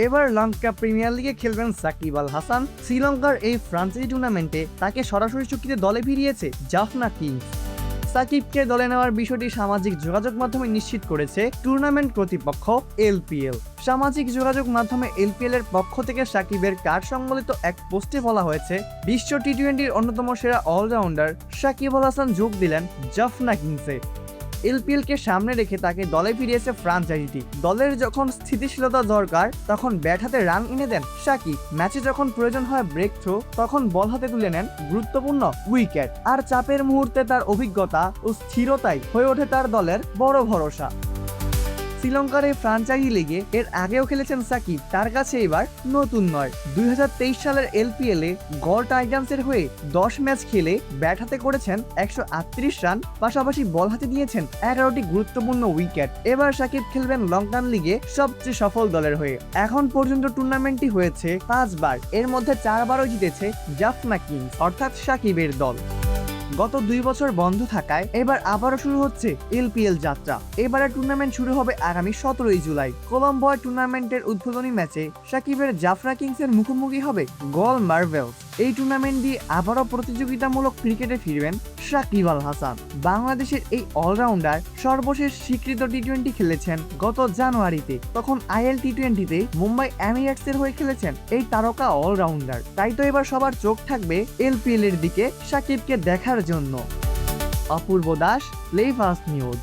এবার লঙ্কা প্রিমিয়ার লিগে খেলবেন সাকিব আল হাসান। শ্রীলঙ্কার এই ফ্রাঞ্চাইজি টুর্নামেন্টে তাকে সরাসরি চুক্তিতে দলে ফিরিয়েছে জাফনা কিংস। সাকিবকে দলে নেওয়ার বিষয়টি সামাজিক যোগাযোগ মাধ্যমে নিশ্চিত করেছে টুর্নামেন্ট কর্তৃপক্ষ এলপিএল। সামাজিক যোগাযোগ মাধ্যমে এলপিএল এর পক্ষ থেকে সাকিবের কার্ড সংবলিত এক পোস্টে বলা হয়েছে, বিশ্ব টি-20-র অন্যতম সেরা অলরাউন্ডার সাকিব আল হাসান যোগ দিলেন জাফনা কিংসে। এলপিএল কে সামনে রেখে তাকে দলে ফিরিয়েছে ফ্রাঞ্চাইজিটি। দলের যখন স্থিতিশীলতা দরকার তখন ব্যাট হাতে রান এনে দেন সাকিব। ম্যাচে যখন প্রয়োজন হয় ব্রেক থ্রো তখন বল হাতে তুলে নেন গুরুত্বপূর্ণ উইকেট। আর চাপের মুহূর্তে তার অভিজ্ঞতা ও স্থিরতাই হয়ে ওঠে তার দলের বড় ভরসা। শ্রীলঙ্কার এই ফ্রাঞ্চাইজি লিগে এর আগেও খেলেছেন সাকিব, তার কাছে এবার নতুন নয়। 2023 সালের এলপিএল এ গড় টাইটান্সের হয়ে 10 ম্যাচ খেলে ব্যাট হাতে করেছেন 138 রান, পাশাপাশি বল হাতে দিয়েছেন 11টি গুরুত্বপূর্ণ উইকেট। এবার সাকিব খেলবেন লঙ্কান লিগে সবচেয়ে সফল দলের হয়ে। এখন পর্যন্ত টুর্নামেন্টটি হয়েছে 5 বার, এর মধ্যে 4 বারও জিতেছে জাফনা কিংস অর্থাৎ সাকিবের দল। গত 2 বছর বন্ধ থাকায় এবার আবারও শুরু হচ্ছে এলপিএল যাত্রা। এবারে টুর্নামেন্ট শুরু হবে আগামী 17 জুলাই। কলম্বোয় টুর্নামেন্টের উদ্বোধনী ম্যাচে সাকিবের জাফনা কিংসের মুখোমুখি হবে গল মার্ভেলস। এই টুর্নামেন্ট দিয়ে আবারও প্রতিযোগিতামূলক ক্রিকেটে ফিরবেন সাকিব আল হাসান। বাংলাদেশের এই অলরাউন্ডার সর্বশেষ স্বীকৃত টি-20 খেলেছেন গত জানুয়ারিতে। তখন আইএল টি-20তে মুম্বাই এমিরেটসের হয়ে খেলেছেন এই তারকা অলরাউন্ডার। তাই তো এবার সবার চোখ থাকবে এলপিএল এর দিকে সাকিবকে দেখার জন্য। অপূর্ব দাস, প্লে ফার্স্ট নিউজ।